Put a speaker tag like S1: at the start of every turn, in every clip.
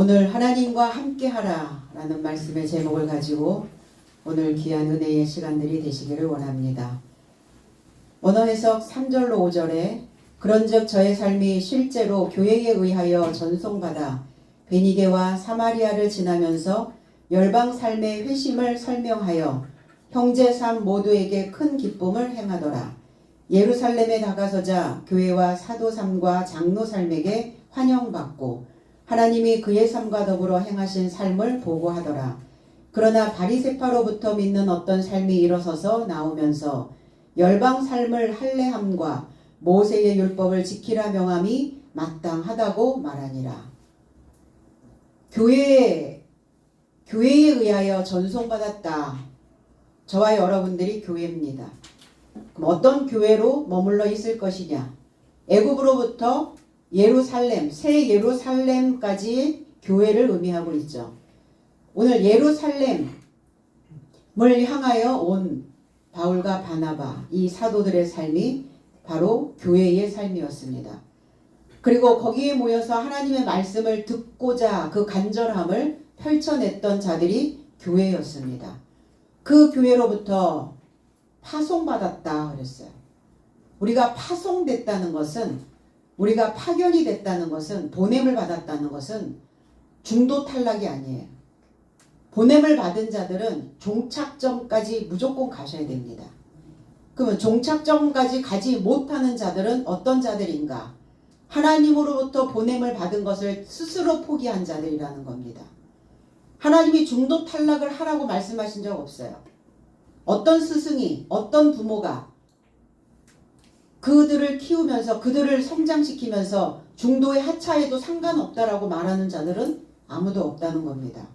S1: 오늘 하나님과 함께하라 라는 말씀의 제목을 가지고 오늘 귀한 은혜의 시간들이 되시기를 원합니다. 언어해석 3절로 5절에 그런즉 저의 삶이 실제로 교회에 의하여 전송받아 베니게와 사마리아를 지나면서 열방 삶의 회심을 설명하여 형제 삶 모두에게 큰 기쁨을 행하더라. 예루살렘에 다가서자 교회와 사도 삶과 장로 삶에게 환영받고 하나님이 그의 삶과 더불어 행하신 삶을 보고하더라. 그러나 바리새파로부터 믿는 어떤 삶이 일어서서 나오면서 열방 삶을 할례함과 모세의 율법을 지키라 명함이 마땅하다고 말하니라. 교회에 의하여 전송받았다. 저와 여러분들이 교회입니다. 그럼 어떤 교회로 머물러 있을 것이냐? 애굽으로부터 예루살렘, 새 예루살렘까지 교회를 의미하고 있죠. 오늘 예루살렘을 향하여 온 바울과 바나바, 이 사도들의 삶이 바로 교회의 삶이었습니다. 그리고 거기에 모여서 하나님의 말씀을 듣고자 그 간절함을 펼쳐냈던 자들이 교회였습니다. 그 교회로부터 파송받았다 그랬어요. 우리가 파송됐다는 것은, 우리가 파견이 됐다는 것은, 보냄을 받았다는 것은 중도 탈락이 아니에요. 보냄을 받은 자들은 종착점까지 무조건 가셔야 됩니다. 그러면 종착점까지 가지 못하는 자들은 어떤 자들인가? 하나님으로부터 보냄을 받은 것을 스스로 포기한 자들이라는 겁니다. 하나님이 중도 탈락을 하라고 말씀하신 적 없어요. 어떤 스승이, 어떤 부모가 그들을 키우면서 그들을 성장시키면서 중도에 하차해도 상관없다라고 말하는 자들은 아무도 없다는 겁니다.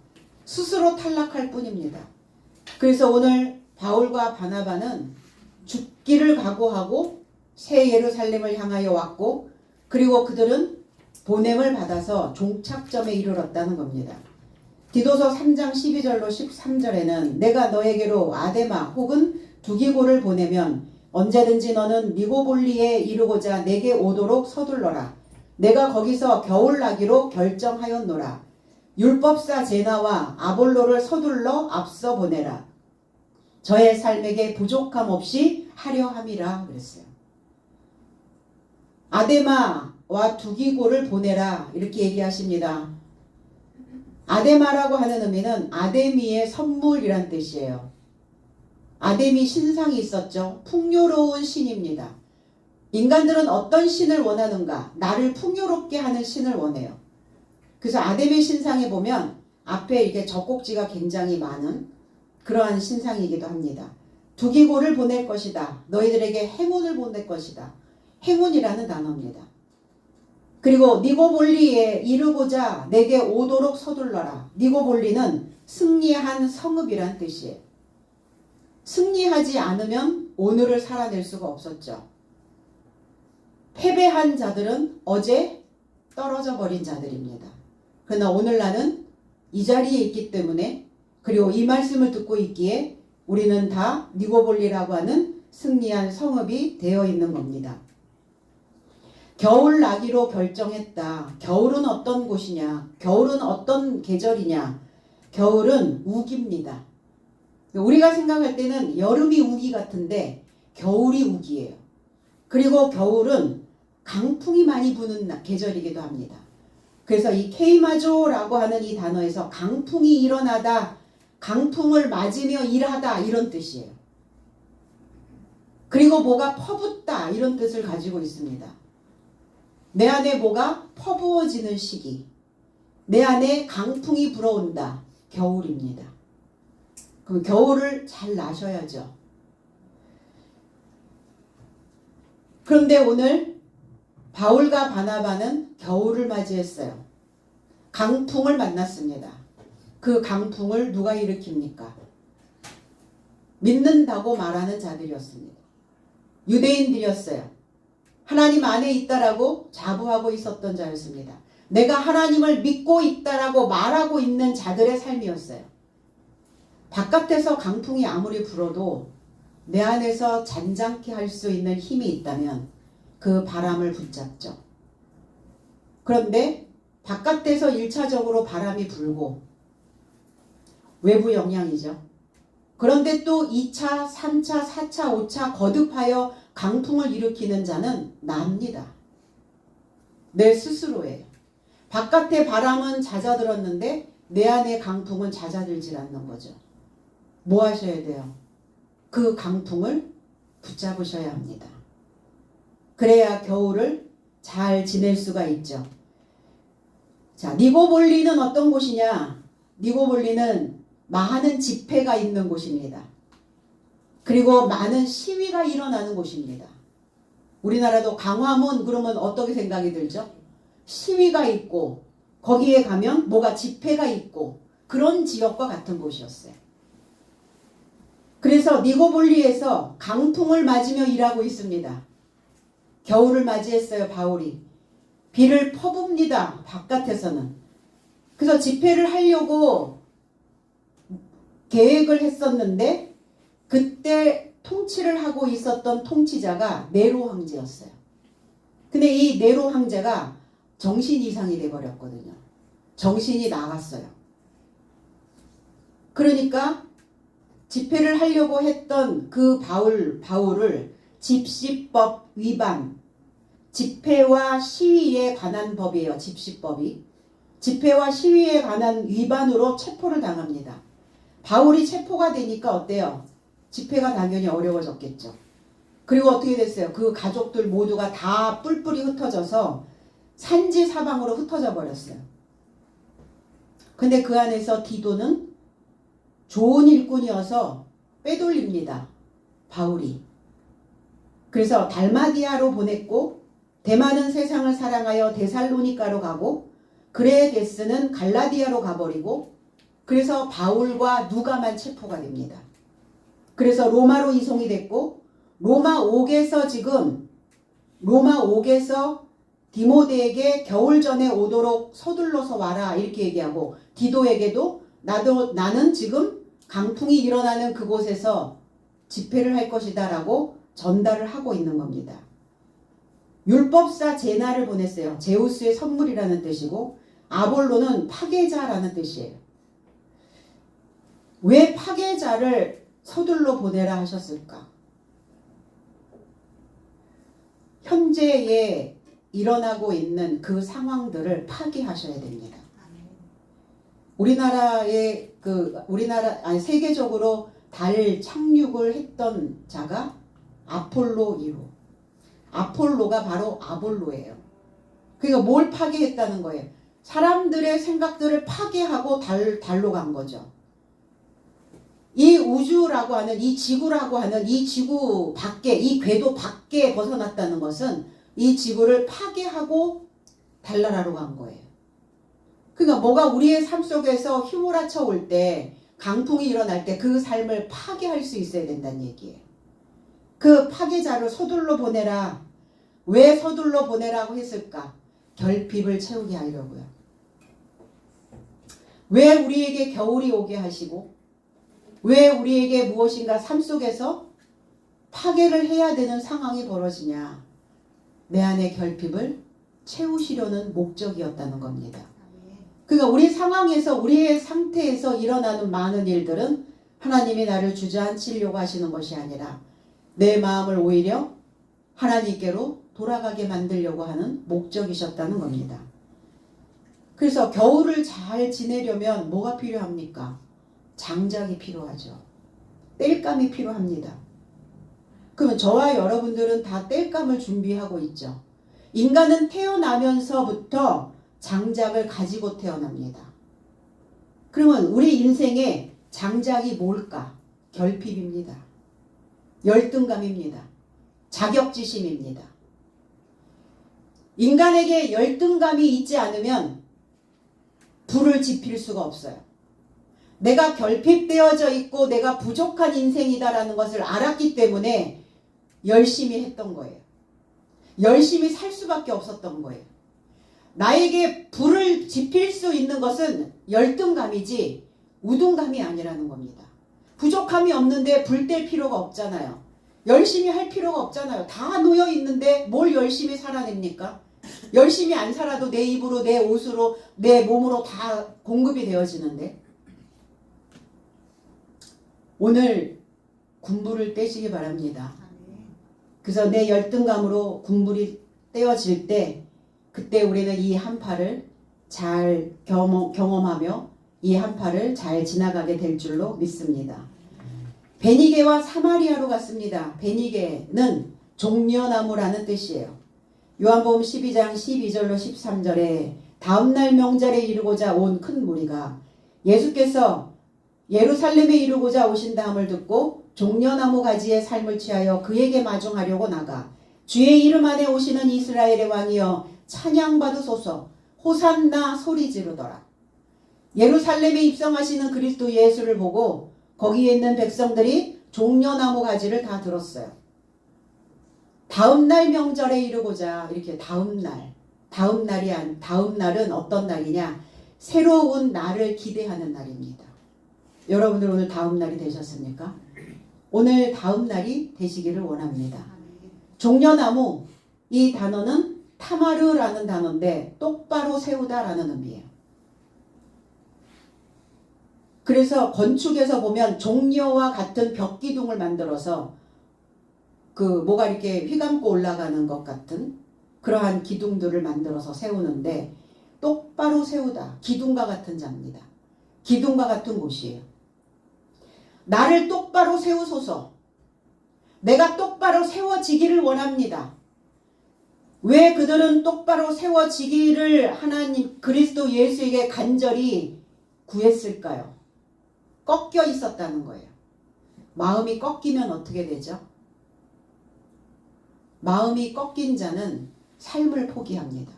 S1: 스스로 탈락할 뿐입니다. 그래서 오늘 바울과 바나바는 죽기를 각오하고 새 예루살렘을 향하여 왔고, 그리고 그들은 보냄을 받아서 종착점에 이르렀다는 겁니다. 디도서 3장 12절로 13절에는 내가 너에게로 아데마 혹은 두기고를 보내면 언제든지 너는 니고볼리에 이르고자 내게 오도록 서둘러라. 내가 거기서 겨울나기로 결정하였노라. 율법사 제나와 아볼로를 서둘러 앞서 보내라. 저의 삶에게 부족함 없이 하려 함이라 그랬어요. 아데마와 두기고를 보내라 이렇게 얘기하십니다. 아데마라고 하는 의미는 아데미의 선물이란 뜻이에요. 아데미 신상이 있었죠. 풍요로운 신입니다. 인간들은 어떤 신을 원하는가? 나를 풍요롭게 하는 신을 원해요. 그래서 아데미 신상에 보면 앞에 이렇게 젖꼭지가 굉장히 많은 그러한 신상이기도 합니다. 두기고를 보낼 것이다. 너희들에게 행운을 보낼 것이다. 행운이라는 단어입니다. 그리고 니고볼리에 이르고자 내게 오도록 서둘러라. 니고볼리는 승리한 성읍이란 뜻이에요. 승리하지 않으면 오늘을 살아낼 수가 없었죠. 패배한 자들은 어제 떨어져 버린 자들입니다. 그러나 오늘 나는 이 자리에 있기 때문에, 그리고 이 말씀을 듣고 있기에 우리는 다 니고볼리라고 하는 승리한 성읍이 되어 있는 겁니다. 겨울 나기로 결정했다. 겨울은 어떤 곳이냐? 겨울은 어떤 계절이냐? 겨울은 우기입니다. 우리가 생각할 때는 여름이 우기 같은데 겨울이 우기예요. 그리고 겨울은 강풍이 많이 부는 계절이기도 합니다. 그래서 이 케이마조라고 하는 이 단어에서 강풍이 일어나다, 강풍을 맞으며 일하다 이런 뜻이에요. 그리고 뭐가 퍼붓다 이런 뜻을 가지고 있습니다. 내 안에 뭐가 퍼부어지는 시기, 내 안에 강풍이 불어온다. 겨울입니다. 그럼 겨울을 잘 나셔야죠. 그런데 오늘 바울과 바나바는 겨울을 맞이했어요. 강풍을 만났습니다. 그 강풍을 누가 일으킵니까? 믿는다고 말하는 자들이었습니다. 유대인들이었어요. 하나님 안에 있다라고 자부하고 있었던 자였습니다. 내가 하나님을 믿고 있다라고 말하고 있는 자들의 삶이었어요. 바깥에서 강풍이 아무리 불어도 내 안에서 잔잔케 할 수 있는 힘이 있다면 그 바람을 붙잡죠. 그런데 바깥에서 1차적으로 바람이 불고 외부 영향이죠. 그런데 또 2차, 3차, 4차, 5차 거듭하여 강풍을 일으키는 자는 납니다. 내 스스로예요. 바깥의 바람은 잦아들었는데 내 안의 강풍은 잦아들질 않는 거죠. 뭐 하셔야 돼요? 그 강풍을 붙잡으셔야 합니다. 그래야 겨울을 잘 지낼 수가 있죠. 자, 니고볼리는 어떤 곳이냐? 니고볼리는 많은 집회가 있는 곳입니다. 그리고 많은 시위가 일어나는 곳입니다. 우리나라도 광화문 그러면 어떻게 생각이 들죠? 시위가 있고 거기에 가면 뭐가 집회가 있고 그런 지역과 같은 곳이었어요. 그래서 니고볼리에서 강풍을 맞으며 일하고 있습니다. 겨울을 맞이했어요, 바울이. 비를 퍼붑니다, 바깥에서는. 그래서 집회를 하려고 계획을 했었는데 그때 통치를 하고 있었던 통치자가 네로 황제였어요. 근데 이 네로 황제가 정신 이상이 돼버렸거든요. 정신이 나갔어요. 그러니까 집회를 하려고 했던 그 바울을 집시법 위반, 집회와 시위에 관한 법이에요. 집시법이. 집회와 시위에 관한 위반으로 체포를 당합니다. 바울이 체포가 되니까 어때요? 집회가 당연히 어려워졌겠죠. 그리고 어떻게 됐어요? 그 가족들 모두가 다 뿔뿔이 흩어져서 산지 사방으로 흩어져 버렸어요. 근데 그 안에서 디도는 좋은 일꾼이어서 빼돌립니다. 바울이. 그래서 달마디아로 보냈고 대마는 세상을 사랑하여 데살로니가로 가고 그레게스는 갈라디아로 가버리고 그래서 바울과 누가만 체포가 됩니다. 그래서 로마로 이송이 됐고 로마 옥에서 디모데에게 겨울 전에 오도록 서둘러서 와라 이렇게 얘기하고 디도에게도 나는 지금 강풍이 일어나는 그곳에서 집회를 할 것이다 라고 전달을 하고 있는 겁니다. 율법사 제나를 보냈어요. 제우스의 선물이라는 뜻이고 아볼로는 파괴자라는 뜻이에요. 왜 파괴자를 서둘러 보내라 하셨을까? 현재에 일어나고 있는 그 상황들을 파괴하셔야 됩니다. 세계적으로 달 착륙을 했던 자가 아폴로 1호. 아폴로가 바로 아볼로예요. 그러니까 뭘 파괴했다는 거예요? 사람들의 생각들을 파괴하고 달로 간 거죠. 이 우주라고 하는 이 지구라고 하는 이 지구 밖에 이 궤도 밖에 벗어났다는 것은 이 지구를 파괴하고 달나라로 간 거예요. 그러니까 뭐가 우리의 삶 속에서 휘몰아쳐 올 때 강풍이 일어날 때 그 삶을 파괴할 수 있어야 된다는 얘기예요. 그 파괴자를 서둘러 보내라. 왜 서둘러 보내라고 했을까? 결핍을 채우게 하려고요. 왜 우리에게 겨울이 오게 하시고 왜 우리에게 무엇인가 삶 속에서 파괴를 해야 되는 상황이 벌어지냐? 내 안의 결핍을 채우시려는 목적이었다는 겁니다. 그러니까 우리 상황에서 우리의 상태에서 일어나는 많은 일들은 하나님이 나를 주저앉히려고 하시는 것이 아니라 내 마음을 오히려 하나님께로 돌아가게 만들려고 하는 목적이셨다는 겁니다. 그래서 겨울을 잘 지내려면 뭐가 필요합니까? 장작이 필요하죠. 땔감이 필요합니다. 그러면 저와 여러분들은 다 땔감을 준비하고 있죠. 인간은 태어나면서부터 장작을 가지고 태어납니다. 그러면 우리 인생에 장작이 뭘까? 결핍입니다. 열등감입니다. 자격지심입니다. 인간에게 열등감이 있지 않으면 불을 지필 수가 없어요. 내가 결핍되어져 있고 내가 부족한 인생이다라는 것을 알았기 때문에 열심히 했던 거예요. 열심히 살 수밖에 없었던 거예요. 나에게 불을 지필 수 있는 것은 열등감이지 우둔감이 아니라는 겁니다. 부족함이 없는데 불 뗄 필요가 없잖아요. 열심히 할 필요가 없잖아요. 다 놓여 있는데 뭘 열심히 살아냅니까? 열심히 안 살아도 내 입으로, 내 옷으로, 내 몸으로 다 공급이 되어지는데 오늘 군불을 떼시기 바랍니다. 그래서 내 열등감으로 군불이 떼어질 때 그때 우리는 이 한파를 잘 경험하며 이 한파를 잘 지나가게 될 줄로 믿습니다. 베니게와 사마리아로 갔습니다. 베니게는 종려나무라는 뜻이에요. 요한복음 12장 12절로 13절에 다음날 명절에 이르고자 온 큰 무리가 예수께서 예루살렘에 이르고자 오신다함을 듣고 종려나무 가지의 삶을 취하여 그에게 마중하려고 나가 주의 이름 안에 오시는 이스라엘의 왕이여 찬양받으소서 호산나 소리 지르더라. 예루살렘에 입성하시는 그리스도 예수를 보고 거기에 있는 백성들이 종려나무 가지를 다 들었어요. 다음날 명절에 이르고자 이렇게 다음날은 어떤 날이냐? 새로운 날을 기대하는 날입니다. 여러분들 오늘 다음날이 되셨습니까? 오늘 다음날이 되시기를 원합니다. 종려나무 이 단어는 타마르라는 단어인데 똑바로 세우다라는 의미예요. 그래서 건축에서 보면 종려와 같은 벽기둥을 만들어서 뭐가 이렇게 휘감고 올라가는 것 같은 그러한 기둥들을 만들어서 세우는데 똑바로 세우다. 기둥과 같은 자입니다. 기둥과 같은 곳이에요. 나를 똑바로 세우소서. 내가 똑바로 세워지기를 원합니다. 왜 그들은 똑바로 세워지기를 하나님 그리스도 예수에게 간절히 구했을까요? 꺾여 있었다는 거예요. 마음이 꺾이면 어떻게 되죠? 마음이 꺾인 자는 삶을 포기합니다.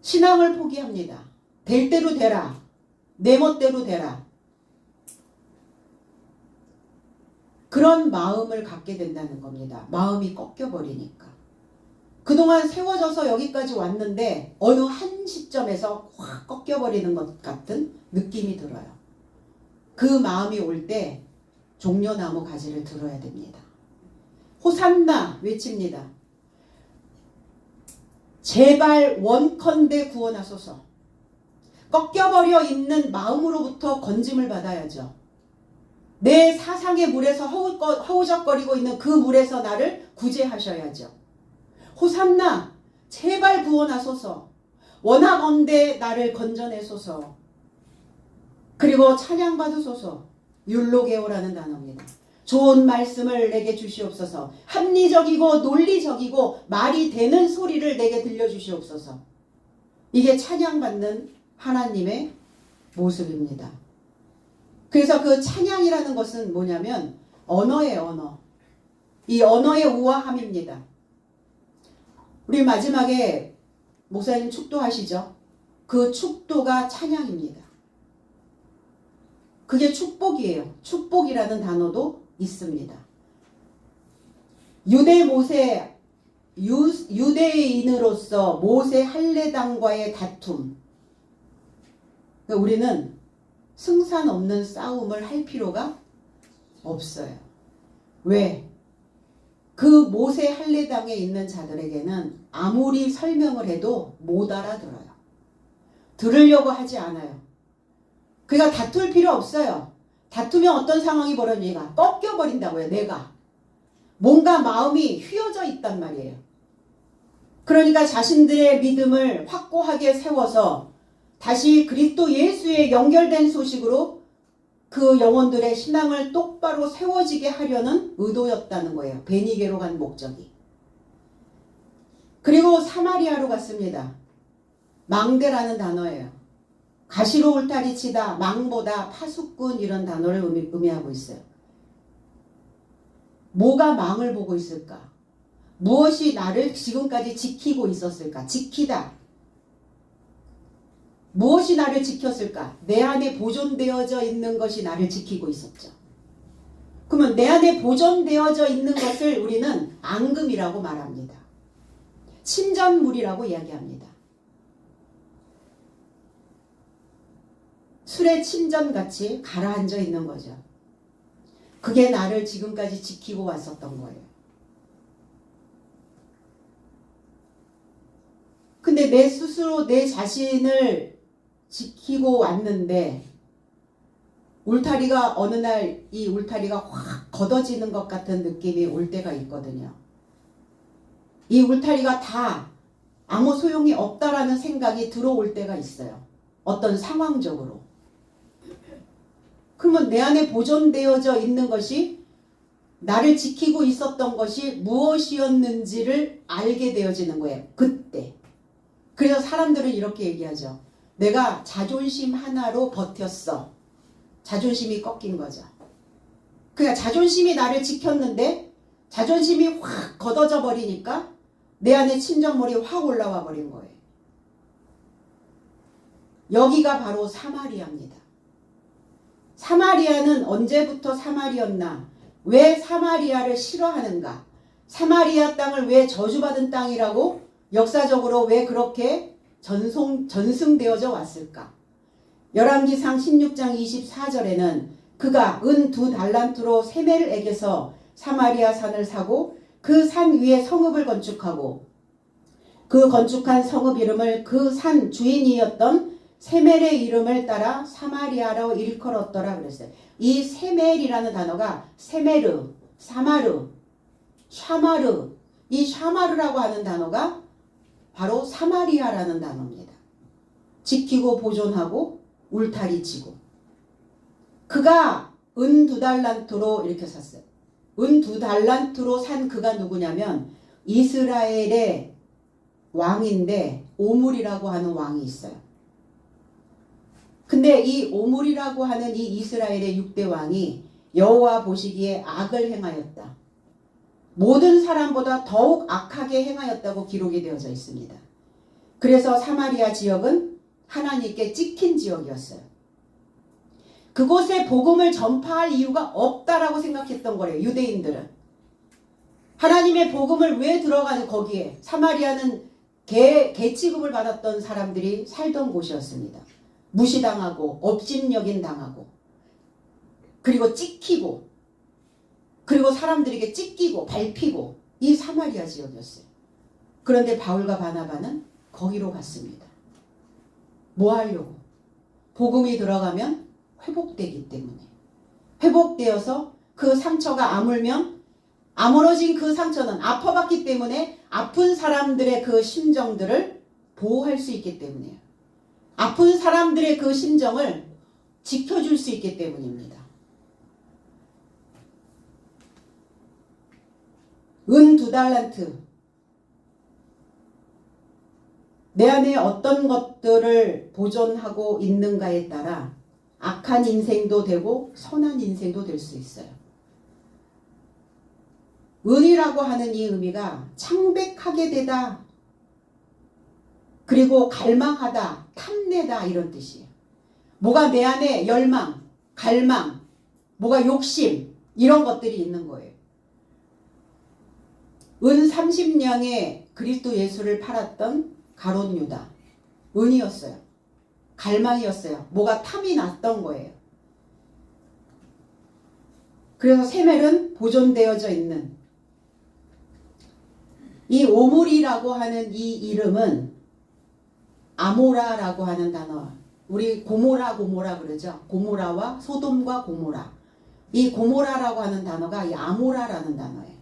S1: 신앙을 포기합니다. 될 대로 되라. 내 멋대로 되라. 그런 마음을 갖게 된다는 겁니다. 마음이 꺾여버리니까. 그동안 세워져서 여기까지 왔는데 어느 한 시점에서 확 꺾여버리는 것 같은 느낌이 들어요. 그 마음이 올 때 종려나무 가지를 들어야 됩니다. 호산나 외칩니다. 제발 원컨대 구원하소서. 꺾여버려 있는 마음으로부터 건짐을 받아야죠. 내 사상의 물에서 허우적거리고 있는 그 물에서 나를 구제하셔야죠. 호산나 제발 구원하소서. 원하건대 나를 건져내소서. 그리고 찬양받으소서. 율로게오라는 단어입니다. 좋은 말씀을 내게 주시옵소서. 합리적이고 논리적이고 말이 되는 소리를 내게 들려주시옵소서. 이게 찬양받는 하나님의 모습입니다. 그래서 그 찬양이라는 것은 뭐냐면 언어예요. 언어. 이 언어의 우아함입니다. 우리 마지막에 목사님 축도하시죠? 그 축도가 찬양입니다. 그게 축복이에요. 축복이라는 단어도 있습니다. 유대인으로서 모세 할례당과의 다툼. 우리는 승산 없는 싸움을 할 필요가 없어요. 왜? 그 모세 할례당에 있는 자들에게는 아무리 설명을 해도 못 알아들어요. 들으려고 하지 않아요. 그러니까 다툴 필요 없어요. 다투면 어떤 상황이 벌어지니까 꺾여버린다고요. 내가. 뭔가 마음이 휘어져 있단 말이에요. 그러니까 자신들의 믿음을 확고하게 세워서 다시 그리스도 예수에 연결된 소식으로 그 영혼들의 신앙을 똑바로 세워지게 하려는 의도였다는 거예요. 베니게로 간 목적이. 그리고 사마리아로 갔습니다. 망대라는 단어예요. 가시로 울타리 치다, 망보다, 파수꾼 이런 단어를 의미하고 있어요. 뭐가 망을 보고 있을까? 무엇이 나를 지금까지 지키고 있었을까? 지키다. 무엇이 나를 지켰을까? 내 안에 보존되어져 있는 것이 나를 지키고 있었죠. 그러면 내 안에 보존되어져 있는 것을 우리는 앙금이라고 말합니다. 침전물이라고 이야기합니다. 술의 침전같이 가라앉아 있는 거죠. 그게 나를 지금까지 지키고 왔었던 거예요. 그런데 내 스스로 내 자신을 지키고 왔는데 울타리가 어느 날 이 울타리가 확 걷어지는 것 같은 느낌이 올 때가 있거든요. 이 울타리가 다 아무 소용이 없다라는 생각이 들어올 때가 있어요. 어떤 상황적으로. 그러면 내 안에 보존되어져 있는 것이 나를 지키고 있었던 것이 무엇이었는지를 알게 되어지는 거예요. 그때. 그래서 사람들은 이렇게 얘기하죠. 내가 자존심 하나로 버텼어. 자존심이 꺾인 거죠. 그러니까 자존심이 나를 지켰는데 자존심이 확 걷어져 버리니까 내 안에 친정물이 확 올라와 버린 거예요. 여기가 바로 사마리아입니다. 사마리아는 언제부터 사마리였나? 왜 사마리아를 싫어하는가? 사마리아 땅을 왜 저주받은 땅이라고 역사적으로 왜 그렇게 전승되어져 왔을까? 열왕기상 16장 24절에는 그가 은 2달란트로 세멜에게서 사마리아 산을 사고 그 산 위에 성읍을 건축하고 그 건축한 성읍 이름을 그 산 주인이었던 세멜의 이름을 따라 사마리아로 일컬었더라 그랬어요. 이 세멜이라는 단어가 세메르, 사마르, 샤마르, 이 샤마르라고 하는 단어가 바로 사마리아라는 단어입니다. 지키고 보존하고 울타리 치고. 그가 은 2달란트로 이렇게 샀어요. 은 2달란트로 산 그가 누구냐면 이스라엘의 왕인데 오물이라고 하는 왕이 있어요. 근데 이 오물이라고 하는 이 이스라엘의 6대 왕이 여호와 보시기에 악을 행하였다. 모든 사람보다 더욱 악하게 행하였다고 기록이 되어져 있습니다. 그래서 사마리아 지역은 하나님께 찍힌 지역이었어요. 그곳에 복음을 전파할 이유가 없다라고 생각했던 거래요. 유대인들은. 하나님의 복음을 왜 들어가는 거기에 사마리아는 개 취급을 받았던 사람들이 살던 곳이었습니다. 무시당하고 업신여긴 당하고 그리고 찍히고 그리고 사람들에게 찢기고 밟히고 이 사마리아 지역이었어요. 그런데 바울과 바나바는 거기로 갔습니다. 뭐 하려고? 복음이 들어가면 회복되기 때문에. 회복되어서 그 상처가 아물면 아물어진 그 상처는 아파봤기 때문에 아픈 사람들의 그 심정들을 보호할 수 있기 때문이에요. 아픈 사람들의 그 심정을 지켜줄 수 있기 때문입니다. 은 2달란트. 내 안에 어떤 것들을 보존하고 있는가에 따라 악한 인생도 되고 선한 인생도 될 수 있어요. 은이라고 하는 이 의미가 창백하게 되다. 그리고 갈망하다, 탐내다 이런 뜻이에요. 뭐가 내 안에 열망, 갈망, 뭐가 욕심 이런 것들이 있는 거예요. 은 30냥에 그리스도 예수를 팔았던 가롯 유다. 은이었어요. 갈망이었어요. 뭐가 탐이 났던 거예요. 그래서 세멜은 보존되어져 있는 이 오물이라고 하는 이 이름은 아모라라고 하는 단어. 우리 고모라 그러죠. 고모라와 소돔과 고모라. 이 고모라라고 하는 단어가 이 아모라라는 단어예요.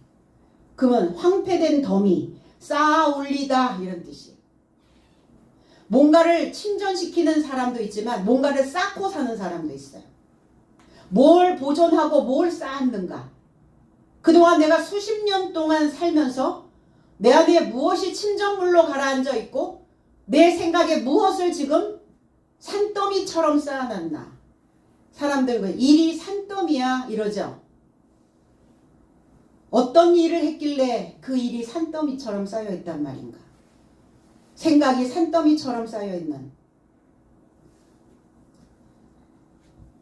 S1: 그러면 황폐된 더미, 쌓아 올리다 이런 뜻이에요. 뭔가를 침전시키는 사람도 있지만 뭔가를 쌓고 사는 사람도 있어요. 뭘 보존하고 뭘 쌓았는가. 그동안 내가 수십 년 동안 살면서 내 안에 무엇이 침전물로 가라앉아 있고 내 생각에 무엇을 지금 산더미처럼 쌓아놨나. 사람들 일이 산더미야 이러죠. 어떤 일을 했길래 그 일이 산더미처럼 쌓여있단 말인가. 생각이 산더미처럼 쌓여있는.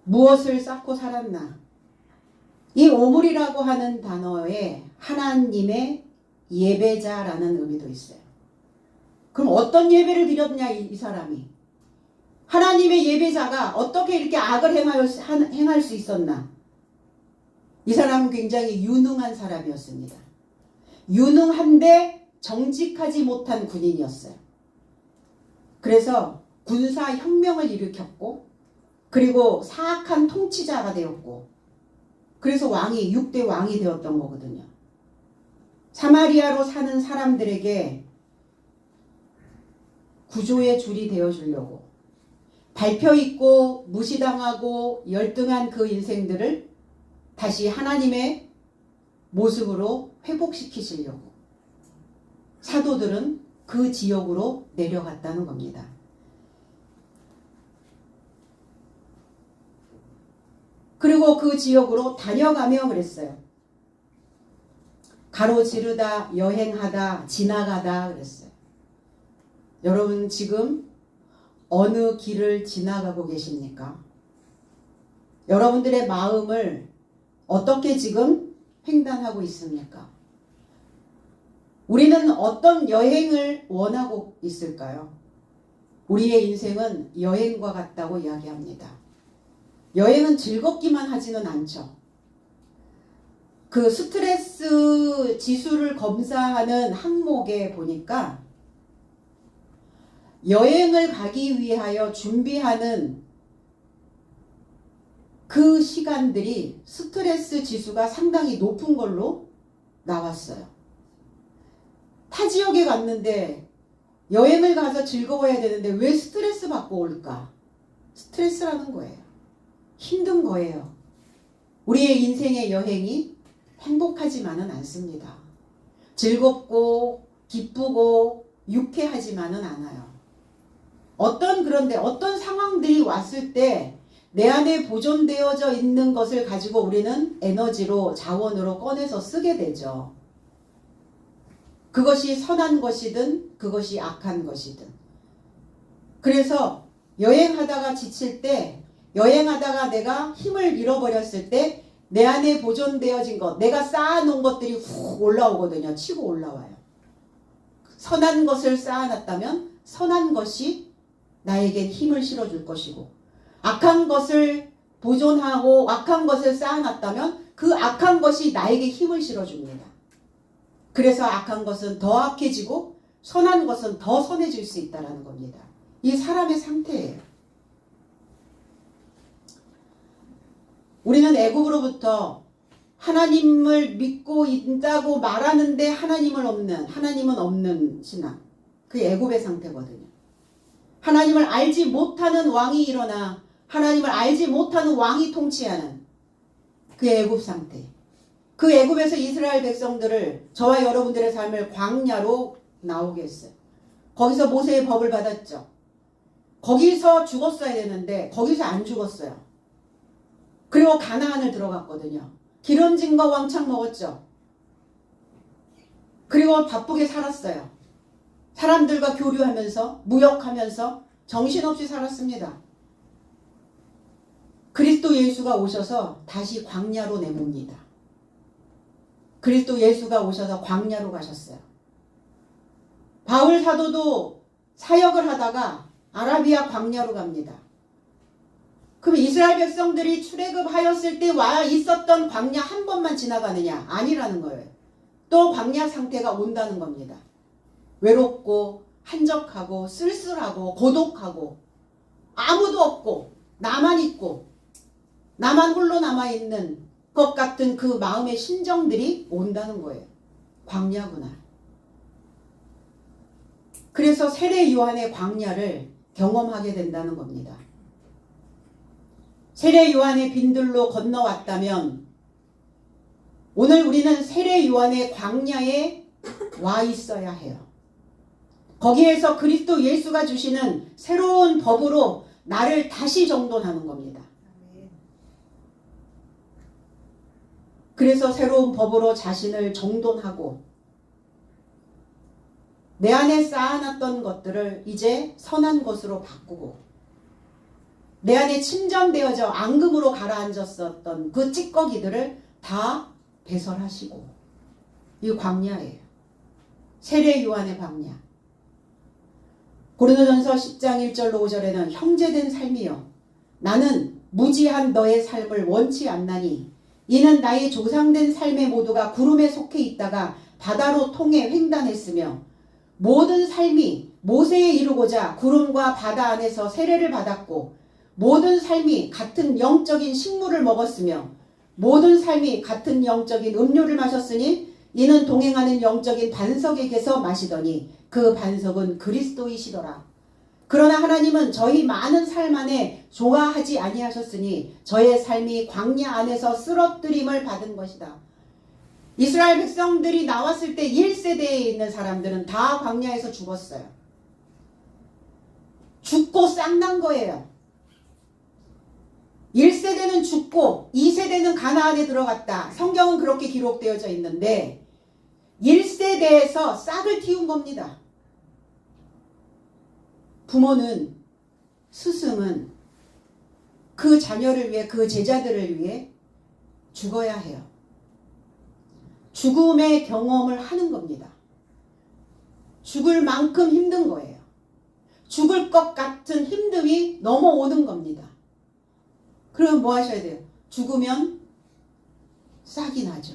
S1: 무엇을 쌓고 살았나. 이 오물이라고 하는 단어에 하나님의 예배자라는 의미도 있어요. 그럼 어떤 예배를 드렸냐 이 사람이. 하나님의 예배자가 어떻게 이렇게 악을 행할 수 있었나. 이 사람은 굉장히 유능한 사람이었습니다. 유능한데 정직하지 못한 군인이었어요. 그래서 군사혁명을 일으켰고 그리고 사악한 통치자가 되었고 그래서 왕이 6대 왕이 되었던 거거든요. 사마리아로 사는 사람들에게 구조의 줄이 되어주려고 밟혀 있고 무시당하고 열등한 그 인생들을 다시 하나님의 모습으로 회복시키시려고 사도들은 그 지역으로 내려갔다는 겁니다. 그리고 그 지역으로 다녀가며 그랬어요. 가로지르다, 여행하다, 지나가다 그랬어요. 여러분 지금 어느 길을 지나가고 계십니까? 여러분들의 마음을 어떻게 지금 횡단하고 있습니까? 우리는 어떤 여행을 원하고 있을까요? 우리의 인생은 여행과 같다고 이야기합니다. 여행은 즐겁기만 하지는 않죠. 그 스트레스 지수를 검사하는 항목에 보니까 여행을 가기 위하여 준비하는 그 시간들이 스트레스 지수가 상당히 높은 걸로 나왔어요. 타 지역에 갔는데 여행을 가서 즐거워야 되는데 왜 스트레스 받고 올까? 스트레스라는 거예요. 힘든 거예요. 우리의 인생의 여행이 행복하지만은 않습니다. 즐겁고 기쁘고 유쾌하지만은 않아요. 그런데 어떤 상황들이 왔을 때 내 안에 보존되어져 있는 것을 가지고 우리는 에너지로 자원으로 꺼내서 쓰게 되죠. 그것이 선한 것이든 그것이 악한 것이든. 그래서 여행하다가 지칠 때 여행하다가 내가 힘을 잃어버렸을 때 내 안에 보존되어진 것, 내가 쌓아놓은 것들이 훅 올라오거든요. 치고 올라와요. 선한 것을 쌓아놨다면 선한 것이 나에게 힘을 실어줄 것이고 악한 것을 보존하고 악한 것을 쌓아놨다면 그 악한 것이 나에게 힘을 실어줍니다. 그래서 악한 것은 더 악해지고 선한 것은 더 선해질 수 있다는 겁니다. 이 사람의 상태예요. 우리는 애굽으로부터 하나님을 믿고 있다고 말하는데 하나님은 없는 신앙. 그게 애굽의 상태거든요. 하나님을 알지 못하는 왕이 일어나 하나님을 알지 못하는 왕이 통치하는 그 애굽 상태. 그 애굽에서 이스라엘 백성들을 저와 여러분들의 삶을 광야로 나오게 했어요. 거기서 모세의 법을 받았죠. 거기서 죽었어야 되는데 거기서 안 죽었어요. 그리고 가나안을 들어갔거든요. 기름짐과 왕창 먹었죠. 그리고 바쁘게 살았어요. 사람들과 교류하면서 무역하면서 정신없이 살았습니다. 그리스도 예수가 오셔서 다시 광야로 내뭅니다. 그리스도 예수가 오셔서 광야로 가셨어요. 바울 사도도 사역을 하다가 아라비아 광야로 갑니다. 그럼 이스라엘 백성들이 출애굽하였을 때 와 있었던 광야 한 번만 지나가느냐? 아니라는 거예요. 또 광야 상태가 온다는 겁니다. 외롭고 한적하고 쓸쓸하고 고독하고 아무도 없고 나만 있고 나만 홀로 남아있는 것 같은 그 마음의 심정들이 온다는 거예요. 광야구나. 그래서 세례 요한의 광야를 경험하게 된다는 겁니다. 세례 요한의 빈들로 건너왔다면 오늘 우리는 세례 요한의 광야에 와 있어야 해요. 거기에서 그리스도 예수가 주시는 새로운 법으로 나를 다시 정돈하는 겁니다. 그래서 새로운 법으로 자신을 정돈하고 내 안에 쌓아놨던 것들을 이제 선한 것으로 바꾸고 내 안에 침전되어져 앙금으로 가라앉았었던 그 찌꺼기들을 다 배설하시고 이 광야예요. 세례 요한의 광야. 고린도전서 10장 1절로 5절에는 형제된 삶이여 나는 무지한 너의 삶을 원치 않나니 이는 나의 조상된 삶의 모두가 구름에 속해 있다가 바다로 통해 횡단했으며 모든 삶이 모세에 이르고자 구름과 바다 안에서 세례를 받았고 모든 삶이 같은 영적인 식물을 먹었으며 모든 삶이 같은 영적인 음료를 마셨으니 이는 동행하는 영적인 반석에게서 마시더니 그 반석은 그리스도이시더라. 그러나 하나님은 저희 많은 삶 안에 좋아하지 아니하셨으니 저의 삶이 광야 안에서 쓰러뜨림을 받은 것이다. 이스라엘 백성들이 나왔을 때 1세대에 있는 사람들은 다 광야에서 죽었어요. 죽고 쌍난 거예요. 1세대는 죽고 2세대는 가나안에 들어갔다. 성경은 그렇게 기록되어져 있는데 1세대에서 싹을 틔운 겁니다. 부모는, 스승은 그 자녀를 위해, 그 제자들을 위해 죽어야 해요. 죽음의 경험을 하는 겁니다. 죽을 만큼 힘든 거예요. 죽을 것 같은 힘듦이 넘어오는 겁니다. 그럼 뭐 하셔야 돼요? 죽으면 싹이 나죠.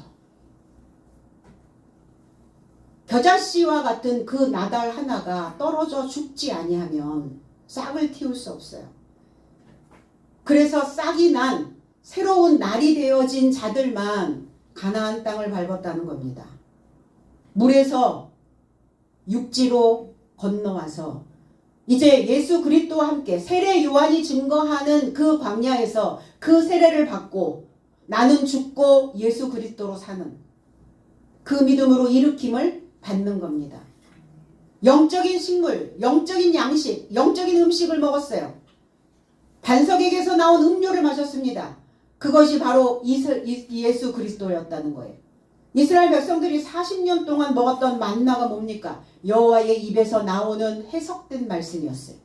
S1: 겨자씨와 같은 그 나달 하나가 떨어져 죽지 아니하면 싹을 틔울 수 없어요. 그래서 싹이 난 새로운 날이 되어진 자들만 가나안 땅을 밟았다는 겁니다. 물에서 육지로 건너와서 이제 예수 그리스도와 함께 세례 요한이 증거하는 그 광야에서 그 세례를 받고 나는 죽고 예수 그리스도로 사는 그 믿음으로 일으킴을 받는 겁니다. 영적인 식물, 영적인 양식, 영적인 음식을 먹었어요. 반석에게서 나온 음료를 마셨습니다. 그것이 바로 예수 그리스도였다는 거예요. 이스라엘 백성들이 40년 동안 먹었던 만나가 뭡니까? 여호와의 입에서 나오는 해석된 말씀이었어요.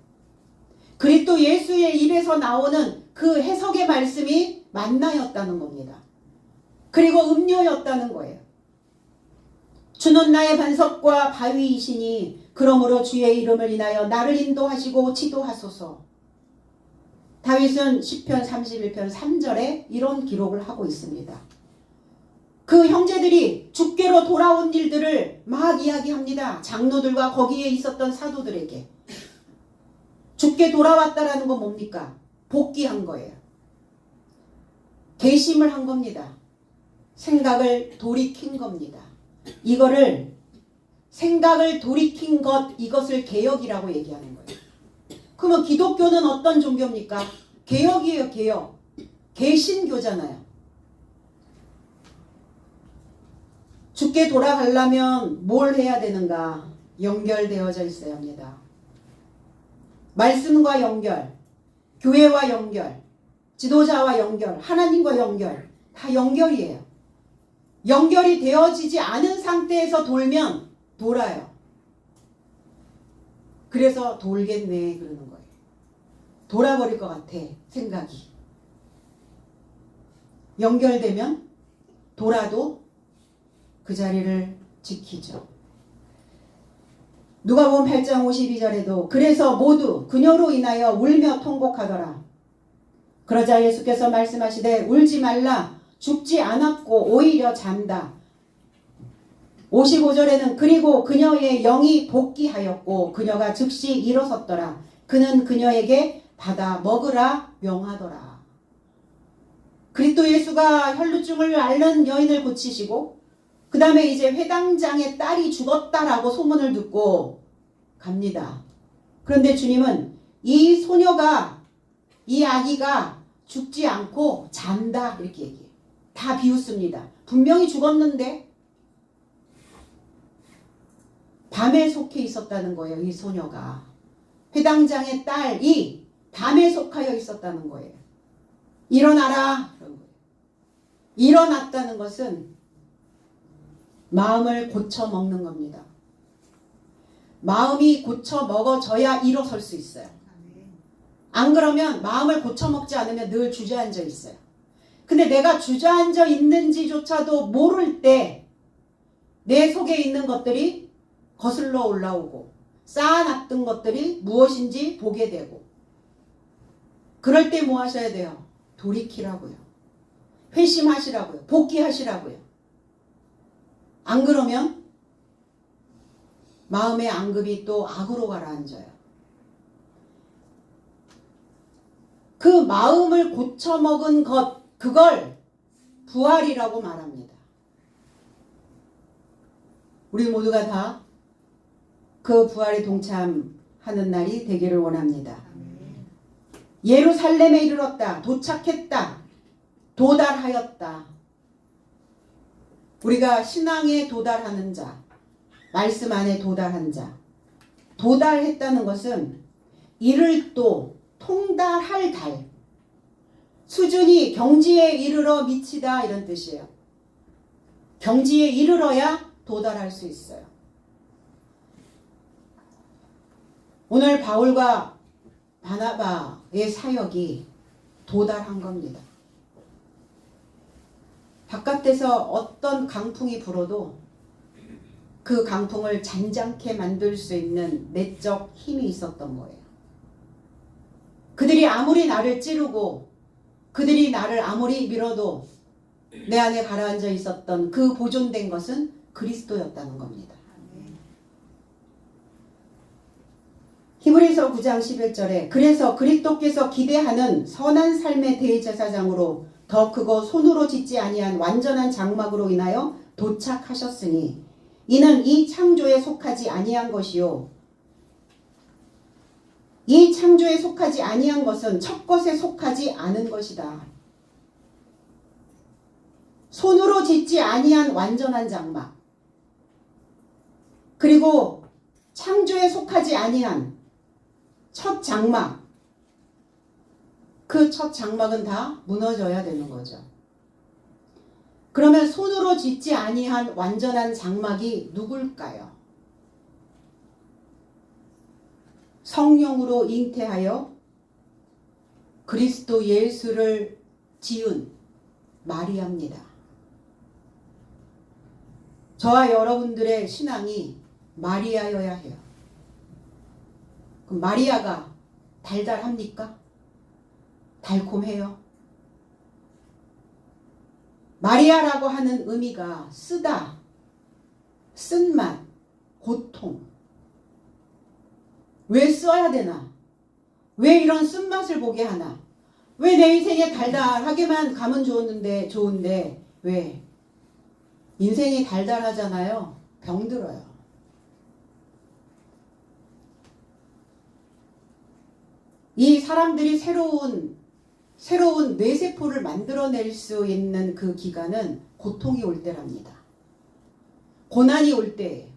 S1: 그리스도 예수의 입에서 나오는 그 해석의 말씀이 만나였다는 겁니다. 그리고 음료였다는 거예요. 주는 나의 반석과 바위이시니 그러므로 주의 이름을 인하여 나를 인도하시고 지도하소서. 다윗은 시편 31편 3절에 이런 기록을 하고 있습니다. 그 형제들이 죽게로 돌아온 일들을 막 이야기합니다. 장로들과 거기에 있었던 사도들에게. 죽게 돌아왔다라는 건 뭡니까? 복귀한 거예요. 개심을 한 겁니다. 생각을 돌이킨 겁니다. 이거를 생각을 돌이킨 것, 이것을 개혁이라고 얘기하는 거예요. 그러면 기독교는 어떤 종교입니까? 개혁이에요, 개혁. 개신교잖아요. 죽게 돌아가려면 뭘 해야 되는가? 연결되어져 있어야 합니다. 말씀과 연결, 교회와 연결, 지도자와 연결, 하나님과 연결, 다 연결이에요. 연결이 되어지지 않은 상태에서 돌면 돌아요. 그래서 돌겠네 그러는 거예요. 돌아버릴 것 같아 생각이. 연결되면 돌아도 그 자리를 지키죠. 누가복음 8장 52절에도 그래서 모두 그녀로 인하여 울며 통곡하더라. 그러자 예수께서 말씀하시되 울지 말라 죽지 않았고 오히려 잔다. 55절에는 그리고 그녀의 영이 복귀하였고 그녀가 즉시 일어섰더라. 그는 그녀에게 받아 먹으라 명하더라. 그리스도 예수가 혈루증을 앓는 여인을 고치시고 그 다음에 이제 회당장의 딸이 죽었다라고 소문을 듣고 갑니다. 그런데 주님은 이 소녀가, 이 아기가 죽지 않고 잔다 이렇게 얘기해요. 다 비웃습니다. 분명히 죽었는데 밤에 속해 있었다는 거예요. 이 소녀가. 회당장의 딸이 밤에 속하여 있었다는 거예요. 일어나라. 그런 거예요. 일어났다는 것은 마음을 고쳐 먹는 겁니다. 마음이 고쳐 먹어져야 일어설 수 있어요. 안 그러면 마음을 고쳐 먹지 않으면 늘 주저앉아 있어요. 근데 내가 주저앉아 있는지조차도 모를 때 내 속에 있는 것들이 거슬러 올라오고 쌓아놨던 것들이 무엇인지 보게 되고 그럴 때 뭐 하셔야 돼요? 돌이키라고요. 회심하시라고요. 복귀하시라고요. 안 그러면 마음의 앙금이 또 악으로 가라앉아요. 그 마음을 고쳐먹은 것, 그걸 부활이라고 말합니다. 우리 모두가 다 그 부활에 동참하는 날이 되기를 원합니다. 예루살렘에 이르렀다. 도착했다. 도달하였다. 우리가 신앙에 도달하는 자, 말씀 안에 도달한 자, 도달했다는 것은 이를 또 통달할 달, 수준이 경지에 이르러 미치다 이런 뜻이에요. 경지에 이르러야 도달할 수 있어요. 오늘 바울과 바나바의 사역이 도달한 겁니다. 바깥에서 어떤 강풍이 불어도 그 강풍을 잔잔케 만들 수 있는 내적 힘이 있었던 거예요. 그들이 아무리 나를 찌르고 그들이 나를 아무리 밀어도 내 안에 가라앉아 있었던 그 보존된 것은 그리스도였다는 겁니다. 히브리서 9장 11절에 그래서 그리스도께서 기대하는 선한 삶의 대제사장으로 더 크고 손으로 짓지 아니한 완전한 장막으로 인하여 도착하셨으니 이는 이 창조에 속하지 아니한 것이요 이 창조에 속하지 아니한 것은 첫 것에 속하지 않은 것이다. 손으로 짓지 아니한 완전한 장막 그리고 창조에 속하지 아니한 첫 장막, 그 첫 장막은 다 무너져야 되는 거죠. 그러면 손으로 짓지 아니한 완전한 장막이 누굴까요? 성령으로 잉태하여 그리스도 예수를 지은 마리아입니다. 저와 여러분들의 신앙이 마리아여야 해요. 그럼 마리아가 달달합니까? 달콤해요. 마리아라고 하는 의미가 쓰다, 쓴맛, 고통. 왜 써야 되나? 왜 이런 쓴맛을 보게 하나? 왜 내 인생에 달달하게만 가면 좋은데 왜? 인생이 달달하잖아요. 병들어요. 이 사람들이 새로운 뇌세포를 만들어낼 수 있는 그 기간은 고통이 올 때랍니다. 고난이 올 때예요.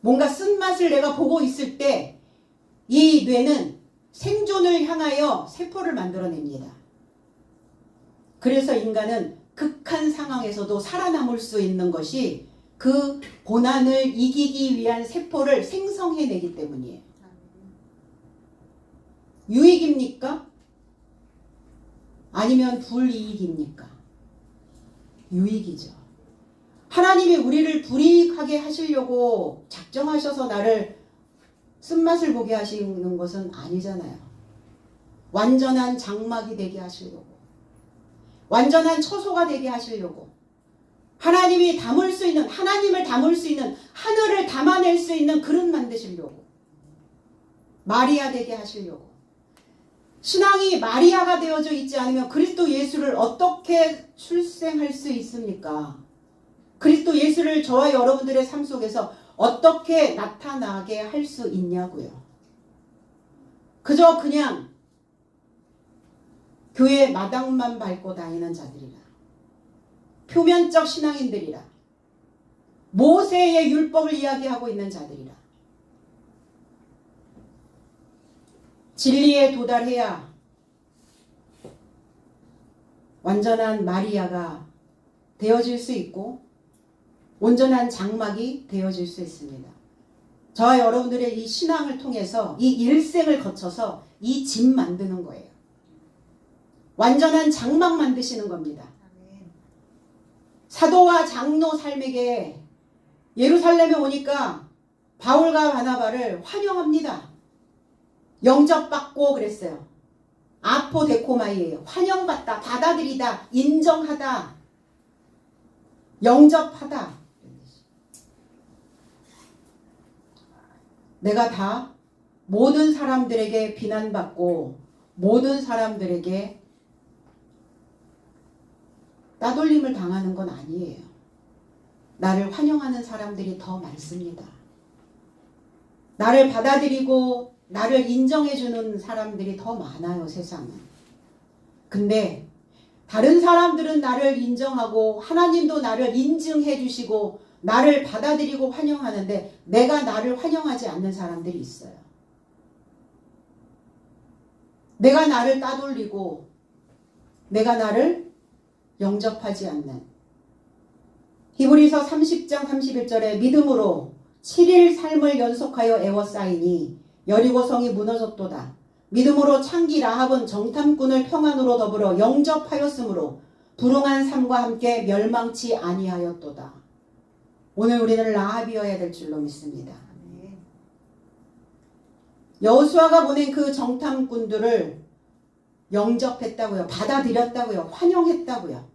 S1: 뭔가 쓴맛을 내가 보고 있을 때 이 뇌는 생존을 향하여 세포를 만들어냅니다. 그래서 인간은 극한 상황에서도 살아남을 수 있는 것이 그 고난을 이기기 위한 세포를 생성해내기 때문이에요. 유익입니까? 아니면 불이익입니까? 유익이죠. 하나님이 우리를 불이익하게 하시려고 작정하셔서 나를 쓴맛을 보게 하시는 것은 아니잖아요. 완전한 장막이 되게 하시려고, 완전한 처소가 되게 하시려고, 하나님을 담을 수 있는 하늘을 담아낼 수 있는 그릇 만드시려고, 마리아 되게 하시려고. 신앙이 마리아가 되어져 있지 않으면 그리스도 예수를 어떻게 출생할 수 있습니까? 그리스도 예수를 저와 여러분들의 삶 속에서 어떻게 나타나게 할 수 있냐고요. 그저 그냥 교회 마당만 밟고 다니는 자들이라, 표면적 신앙인들이라, 모세의 율법을 이야기하고 있는 자들이라, 진리에 도달해야 완전한 마리아가 되어질 수 있고 온전한 장막이 되어질 수 있습니다. 저와 여러분들의 이 신앙을 통해서 이 일생을 거쳐서 이 집 만드는 거예요. 완전한 장막 만드시는 겁니다. 사도와 장로 삶에게 예루살렘에 오니까 바울과 바나바를 환영합니다. 영접받고 그랬어요. 아포데코마이예요. 환영받다, 받아들이다, 인정하다, 영접하다. 내가 다 모든 사람들에게 비난받고 모든 사람들에게 따돌림을 당하는 건 아니에요. 나를 환영하는 사람들이 더 많습니다. 나를 받아들이고 나를 인정해주는 사람들이 더 많아요, 세상은. 근데 다른 사람들은 나를 인정하고 하나님도 나를 인증해 주시고 나를 받아들이고 환영하는데 내가 나를 환영하지 않는 사람들이 있어요. 내가 나를 따돌리고 내가 나를 영접하지 않는. 히브리서 30장 31절에 믿음으로 7일 삶을 연속하여 애워싸이니 여리고성이 무너졌도다. 믿음으로 창기 라합은 정탐꾼을 평안으로 더불어 영접하였으므로 불응한 삶과 함께 멸망치 아니하였도다. 오늘 우리는 라합이어야 될 줄로 믿습니다. 여호수아가 보낸 그 정탐꾼들을 영접했다고요. 받아들였다고요. 환영했다고요.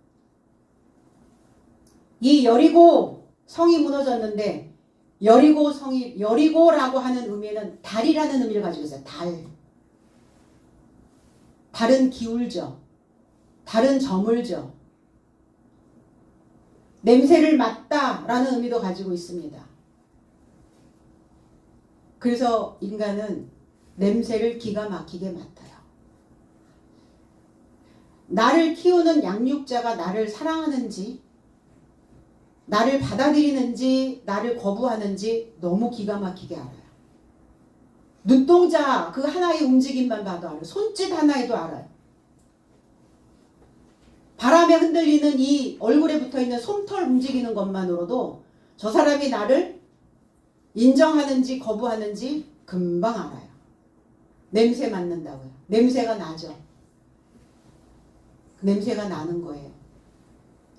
S1: 이 여리고 성이 무너졌는데 여리고 성이 여리고라고 하는 의미는 달이라는 의미를 가지고 있어요. 달. 달은 기울죠. 달은 저물죠. 냄새를 맡다라는 의미도 가지고 있습니다. 그래서 인간은 냄새를 기가 막히게 맡아요. 나를 키우는 양육자가 나를 사랑하는지 나를 받아들이는지 나를 거부하는지 너무 기가 막히게 알아요. 눈동자 그 하나의 움직임만 봐도 알아요. 손짓 하나에도 알아요. 바람에 흔들리는 이 얼굴에 붙어있는 솜털 움직이는 것만으로도 저 사람이 나를 인정하는지 거부하는지 금방 알아요. 냄새 맡는다고요. 냄새가 나죠. 그 냄새가 나는 거예요.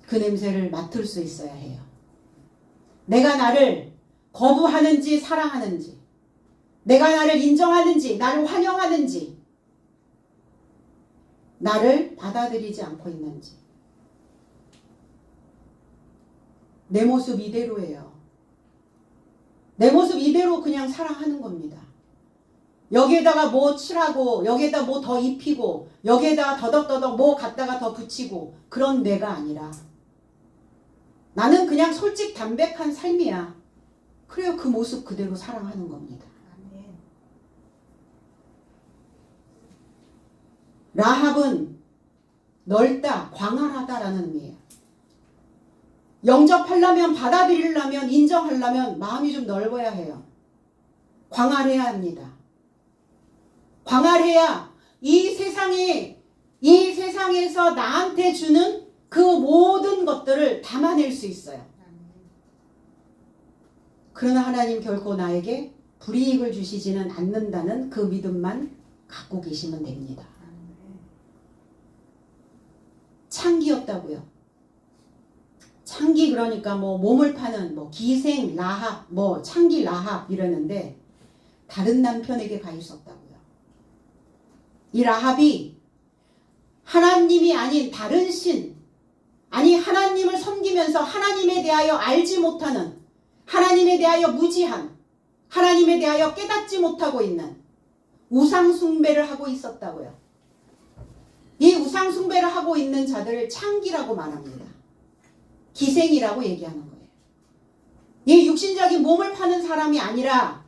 S1: 그 냄새를 맡을 수 있어야 해요. 내가 나를 거부하는지 사랑하는지, 내가 나를 인정하는지 나를 환영하는지, 나를 받아들이지 않고 있는지. 내 모습 이대로예요. 내 모습 이대로 그냥 사랑하는 겁니다. 여기에다가 뭐 칠하고 여기에다 뭐 더 입히고 여기에다가 더덕더덕 뭐 갖다가 더 붙이고 그런 내가 아니라 나는 그냥 솔직 담백한 삶이야. 그래요. 그 모습 그대로 사랑하는 겁니다. 라합은 넓다, 광활하다라는 의미예요. 영접하려면, 받아들이려면, 인정하려면 마음이 좀 넓어야 해요. 광활해야 합니다. 광활해야 이 세상에서 나한테 주는 그 모든 것들을 담아낼 수 있어요. 그러나 하나님 결코 나에게 불이익을 주시지는 않는다는 그 믿음만 갖고 계시면 됩니다. 창기였다고요. 창기 그러니까 뭐 몸을 파는 뭐 기생 라합 뭐 창기 라합 이러는데 다른 남편에게 가 있었다고요. 이 라합이 하나님이 아닌 다른 신, 아니 하나님을 섬기면서 하나님에 대하여 알지 못하는, 하나님에 대하여 무지한, 하나님에 대하여 깨닫지 못하고 있는 우상 숭배를 하고 있었다고요. 이 우상 숭배를 하고 있는 자들을 창기라고 말합니다. 기생이라고 얘기하는 거예요. 이 육신적인 몸을 파는 사람이 아니라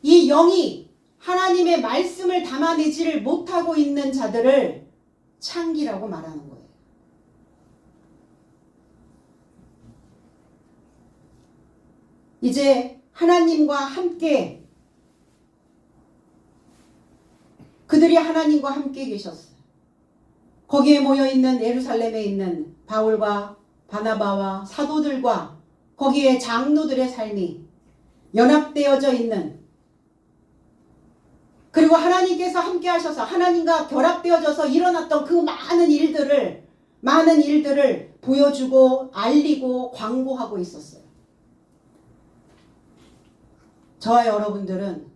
S1: 이 영이 하나님의 말씀을 담아내지를 못하고 있는 자들을 창기라고 말하는 거예요. 이제 하나님과 함께 그들이 하나님과 함께 계셨어요. 거기에 모여있는 예루살렘에 있는 바울과 바나바와 사도들과 거기에 장로들의 삶이 연합되어져 있는, 그리고 하나님께서 함께 하셔서 하나님과 결합되어져서 일어났던 그 많은 일들을 보여주고 알리고 광고하고 있었어요. 저와 여러분들은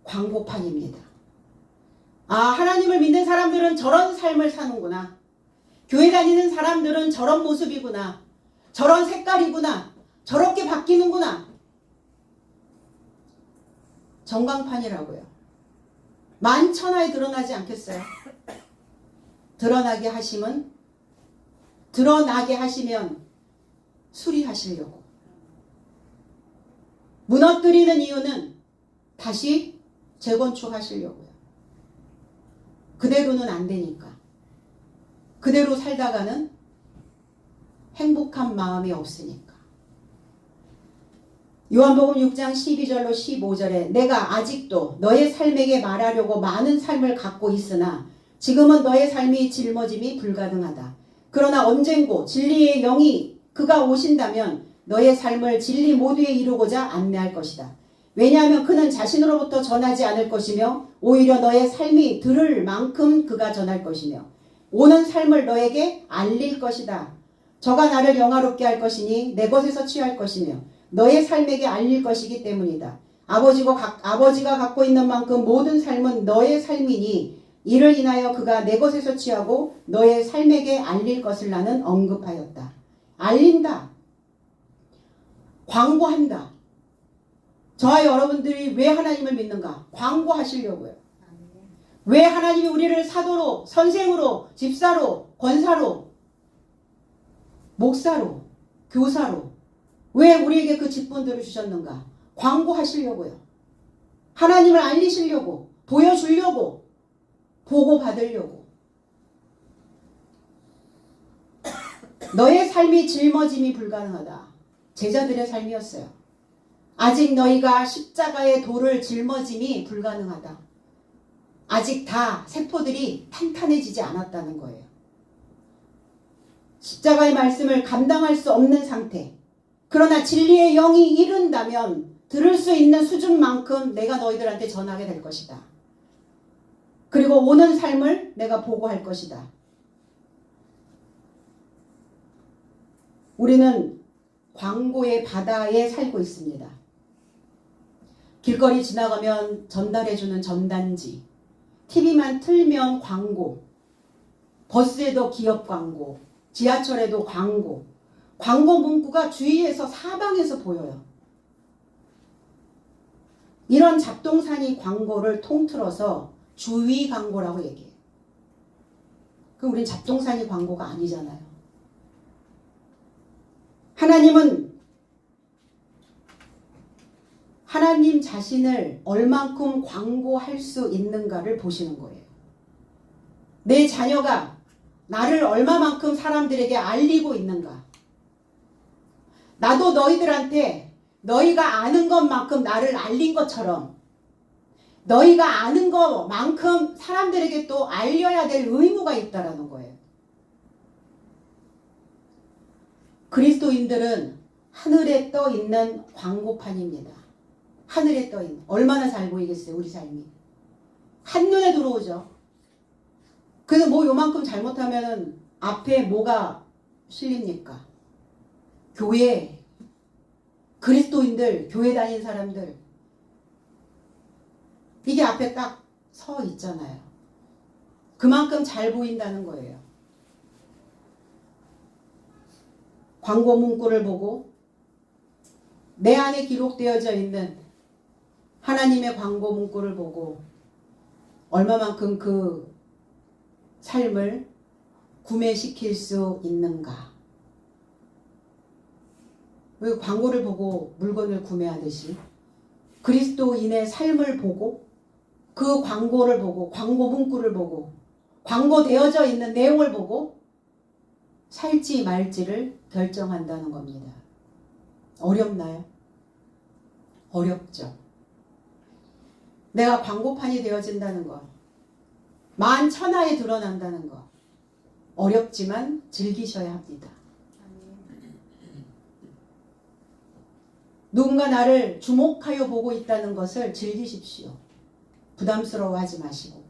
S1: 광고판입니다. 아, 하나님을 믿는 사람들은 저런 삶을 사는구나. 교회 다니는 사람들은 저런 모습이구나. 저런 색깔이구나. 저렇게 바뀌는구나. 전광판이라고요. 만천하에 드러나지 않겠어요? 드러나게 하시면 수리하시려고. 무너뜨리는 이유는 다시 재건축하시려고요. 그대로는 안 되니까. 그대로 살다가는 행복한 마음이 없으니까. 요한복음 6장 12절로 15절에 내가 아직도 너의 삶에게 말하려고 많은 삶을 갖고 있으나 지금은 너의 삶이 짊어짐이 불가능하다. 그러나 언젠고 진리의 영이 그가 오신다면 너의 삶을 진리 모두에 이루고자 안내할 것이다. 왜냐하면 그는 자신으로부터 전하지 않을 것이며 오히려 너의 삶이 들을 만큼 그가 전할 것이며 오는 삶을 너에게 알릴 것이다. 저가 나를 영화롭게 할 것이니 내 것에서 취할 것이며 너의 삶에게 알릴 것이기 때문이다. 아버지가 갖고 있는 만큼 모든 삶은 너의 삶이니 이를 인하여 그가 내 것에서 취하고 너의 삶에게 알릴 것을 나는 언급하였다. 알린다. 광고한다. 저와 여러분들이 왜 하나님을 믿는가? 광고하시려고요. 왜 하나님이 우리를 사도로, 선생으로, 집사로, 권사로, 목사로, 교사로 왜 우리에게 그 직분들을 주셨는가? 광고하시려고요. 하나님을 알리시려고, 보여주려고, 보고받으려고. 너의 삶이 짊어짐이 불가능하다. 제자들의 삶이었어요. 아직 너희가 십자가의 돌을 짊어짐이 불가능하다. 아직 다 세포들이 탄탄해지지 않았다는 거예요. 십자가의 말씀을 감당할 수 없는 상태. 그러나 진리의 영이 이른다면 들을 수 있는 수준만큼 내가 너희들한테 전하게 될 것이다. 그리고 오는 삶을 내가 보고할 것이다. 우리는 광고의 바다에 살고 있습니다. 길거리 지나가면 전달해주는 전단지, TV만 틀면 광고, 버스에도 기업 광고, 지하철에도 광고, 광고 문구가 주위에서 사방에서 보여요. 이런 잡동사니 광고를 통틀어서 주위 광고라고 얘기해요. 그럼 우린 잡동사니 광고가 아니잖아요. 하나님은 하나님 자신을 얼만큼 광고할 수 있는가를 보시는 거예요. 내 자녀가 나를 얼마만큼 사람들에게 알리고 있는가. 나도 너희들한테 너희가 아는 것만큼 나를 알린 것처럼 너희가 아는 것만큼 사람들에게 또 알려야 될 의무가 있다라는 거예요. 그리스도인들은 하늘에 떠 있는 광고판입니다. 하늘에 떠 있는. 얼마나 잘 보이겠어요, 우리 삶이. 한눈에 들어오죠. 그래서 뭐 요만큼 잘못하면은 앞에 뭐가 실립니까? 교회, 그리스도인들, 교회 다니는 사람들. 이게 앞에 딱 서 있잖아요. 그만큼 잘 보인다는 거예요. 광고 문구를 보고 내 안에 기록되어져 있는 하나님의 광고 문구를 보고 얼마만큼 그 삶을 구매시킬 수 있는가. 왜 광고를 보고 물건을 구매하듯이 그리스도인의 삶을 보고 그 광고를 보고 광고 문구를 보고 광고되어져 있는 내용을 보고 살지 말지를 결정한다는 겁니다. 어렵나요? 어렵죠. 내가 광고판이 되어진다는 것, 만천하에 드러난다는 것, 어렵지만 즐기셔야 합니다. 누군가 나를 주목하여 보고 있다는 것을 즐기십시오. 부담스러워하지 마시고.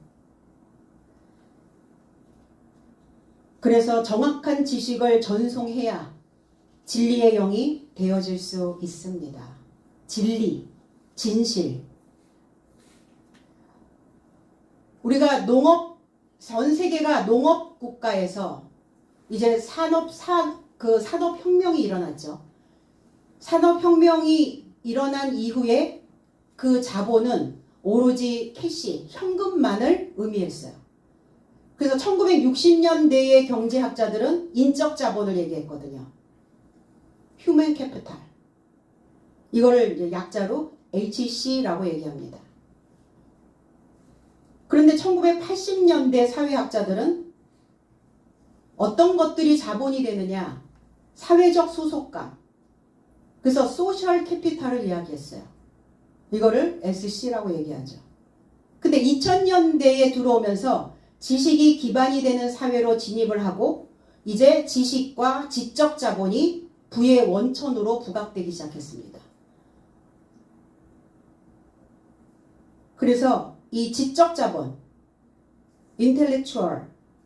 S1: 그래서 정확한 지식을 전송해야 진리의 영이 되어질 수 있습니다. 진리, 진실. 우리가 전 세계가 농업 국가에서 이제 산업혁명이 일어났죠. 산업혁명이 일어난 이후에 그 자본은 오로지 캐시, 현금만을 의미했어요. 그래서 1960년대의 경제학자들은 인적 자본을 얘기했거든요. 휴먼 캐피탈. 이거를 이제 약자로 HC라고 얘기합니다. 그런데 1980년대 사회학자들은 어떤 것들이 자본이 되느냐? 사회적 소속감. 그래서 소셜 캐피탈을 이야기했어요. 이거를 SC라고 얘기하죠. 근데 2000년대에 들어오면서 지식이 기반이 되는 사회로 진입을 하고 이제 지식과 지적 자본이 부의 원천으로 부각되기 시작했습니다. 그래서 이 지적 자본, intellectual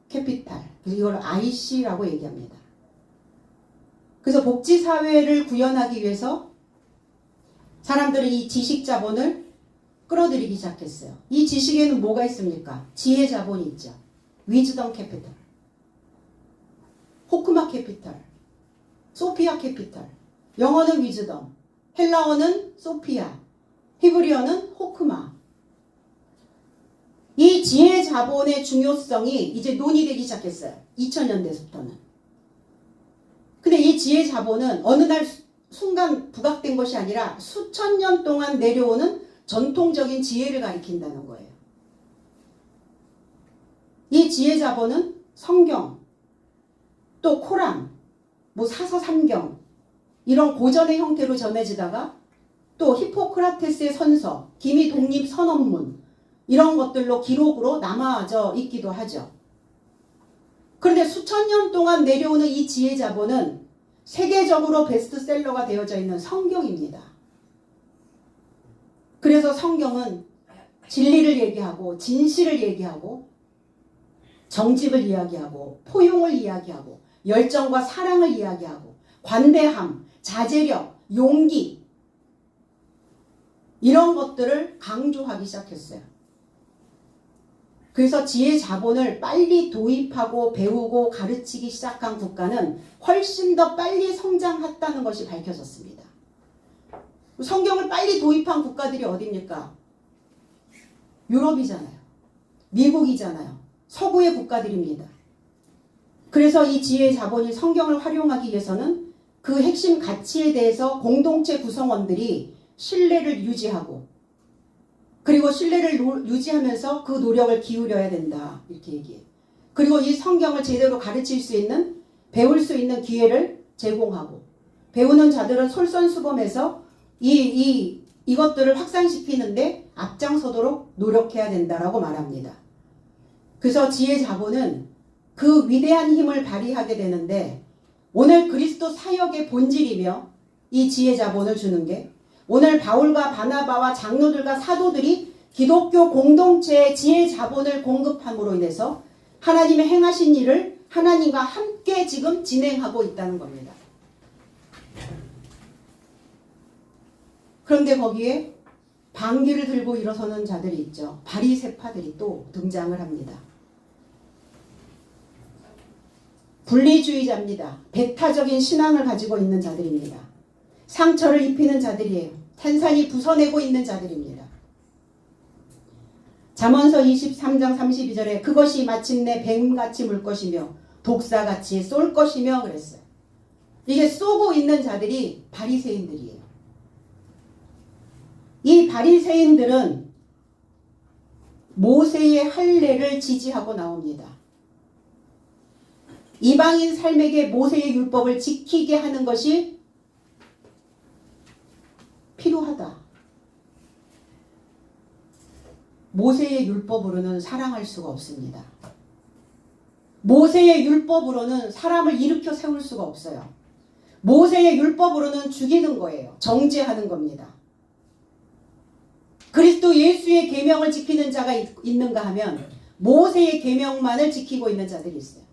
S1: capital, 이걸 IC라고 얘기합니다. 그래서 복지사회를 구현하기 위해서 사람들은 이 지식 자본을 끌어들이기 시작했어요. 이 지식에는 뭐가 있습니까? 지혜 자본이 있죠. 위즈덤 캐피탈, 호크마 캐피탈, 소피아 캐피탈. 영어는 위즈덤, 헬라어는 소피아, 히브리어는 호크마. 이 지혜 자본의 중요성이 이제 논의되기 시작했어요. 2000년대부터는. 근데 이 지혜 자본은 어느 날 순간 부각된 것이 아니라 수천 년 동안 내려오는 전통적인 지혜를 가리킨다는 거예요. 이 지혜 자본은 성경, 또 코란, 사서삼경 이런 고전의 형태로 전해지다가 또 히포크라테스의 선서, 기미 독립 선언문 이런 것들로 기록으로 남아져 있기도 하죠. 그런데 수천 년 동안 내려오는 이 지혜 자본은 세계적으로 베스트셀러가 되어져 있는 성경입니다. 그래서 성경은 진리를 얘기하고 진실을 얘기하고 정직을 이야기하고 포용을 이야기하고 열정과 사랑을 이야기하고 관대함, 자제력, 용기 이런 것들을 강조하기 시작했어요. 그래서 지혜 자본을 빨리 도입하고 배우고 가르치기 시작한 국가는 훨씬 더 빨리 성장했다는 것이 밝혀졌습니다. 성경을 빨리 도입한 국가들이 어디입니까? 유럽이잖아요. 미국이잖아요. 서구의 국가들입니다. 그래서 이 지혜 자본이 성경을 활용하기 위해서는 그 핵심 가치에 대해서 공동체 구성원들이 신뢰를 유지하고 그리고 신뢰를 유지하면서 그 노력을 기울여야 된다. 이렇게 얘기해요. 그리고 이 성경을 제대로 가르칠 수 있는, 배울 수 있는 기회를 제공하고 배우는 자들은 솔선수범해서 이것들을 확산시키는데 앞장서도록 노력해야 된다라고 말합니다. 그래서 지혜 자본은 그 위대한 힘을 발휘하게 되는데 오늘 그리스도 사역의 본질이며 이 지혜 자본을 주는 게 오늘 바울과 바나바와 장로들과 사도들이 기독교 공동체의 지혜 자본을 공급함으로 인해서 하나님의 행하신 일을 하나님과 함께 지금 진행하고 있다는 겁니다. 그런데 거기에 방귀를 들고 일어서는 자들이 있죠. 바리새파들이 또 등장을 합니다. 분리주의자입니다. 배타적인 신앙을 가지고 있는 자들입니다. 상처를 입히는 자들이에요. 탄산이 부서내고 있는 자들입니다. 잠언서 23장 32절에 그것이 마침내 뱀같이 물 것이며 독사같이 쏠 것이며 그랬어요. 이게 쏘고 있는 자들이 바리새인들이에요. 이 바리새인들은 모세의 할례를 지지하고 나옵니다. 이방인 삶에게 모세의 율법을 지키게 하는 것이 필요하다. 모세의 율법으로는 사랑할 수가 없습니다. 모세의 율법으로는 사람을 일으켜 세울 수가 없어요. 모세의 율법으로는 죽이는 거예요. 정죄하는 겁니다. 그리스도 예수의 계명을 지키는 자가 있는가 하면 모세의 계명만을 지키고 있는 자들이 있어요.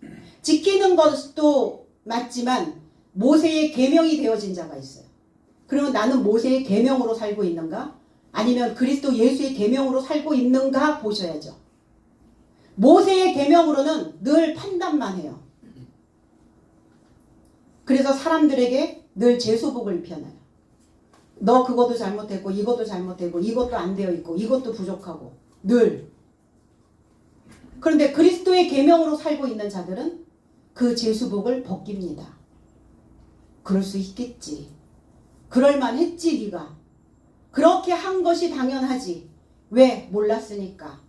S1: 지키는 것도 맞지만 모세의 계명이 되어진 자가 있어요. 그러면 나는 모세의 계명으로 살고 있는가? 아니면 그리스도 예수의 계명으로 살고 있는가 보셔야죠. 모세의 계명으로는 늘 판단만 해요. 그래서 사람들에게 늘 제소복을 입혀놔요. 너 그것도 잘못했고 이것도 잘못했고 이것도 안 되어 있고 이것도 부족하고 늘. 그런데 그리스도의 계명으로 살고 있는 자들은 그 제수복을 벗깁니다. 그럴 수 있겠지. 그럴만 했지 네가. 그렇게 한 것이 당연하지. 왜? 몰랐으니까.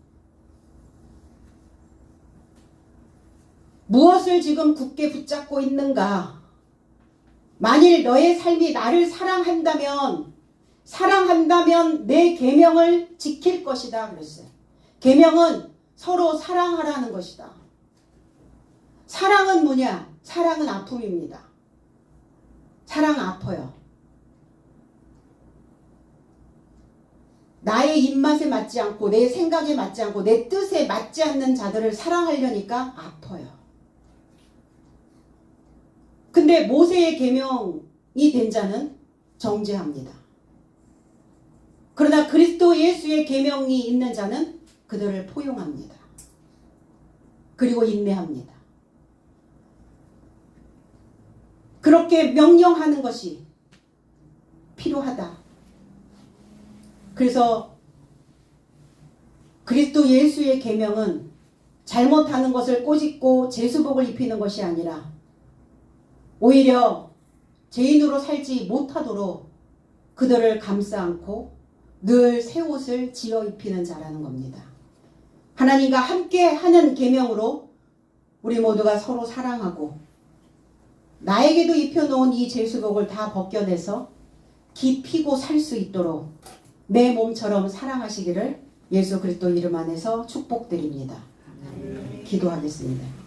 S1: 무엇을 지금 굳게 붙잡고 있는가? 만일 너의 삶이 나를 사랑한다면 내 계명을 지킬 것이다 그랬어요. 계명은 서로 사랑하라는 것이다. 사랑은 뭐냐? 사랑은 아픔입니다. 사랑 아파요. 나의 입맛에 맞지 않고 내 생각에 맞지 않고 내 뜻에 맞지 않는 자들을 사랑하려니까 아파요. 근데 모세의 계명이 된 자는 정죄합니다. 그러나 그리스도 예수의 계명이 있는 자는 그들을 포용합니다. 그리고 인내합니다. 그렇게 명령하는 것이 필요하다. 그래서 그리스도 예수의 계명은 잘못하는 것을 꼬집고 제수복을 입히는 것이 아니라 오히려 죄인으로 살지 못하도록 그들을 감싸 안고 늘 새 옷을 지어 입히는 자라는 겁니다. 하나님과 함께 하는 계명으로 우리 모두가 서로 사랑하고 나에게도 입혀놓은 이 제수복을 다 벗겨내서 깊이고 살 수 있도록 내 몸처럼 사랑하시기를 예수 그리스도 이름 안에서 축복드립니다. 기도하겠습니다.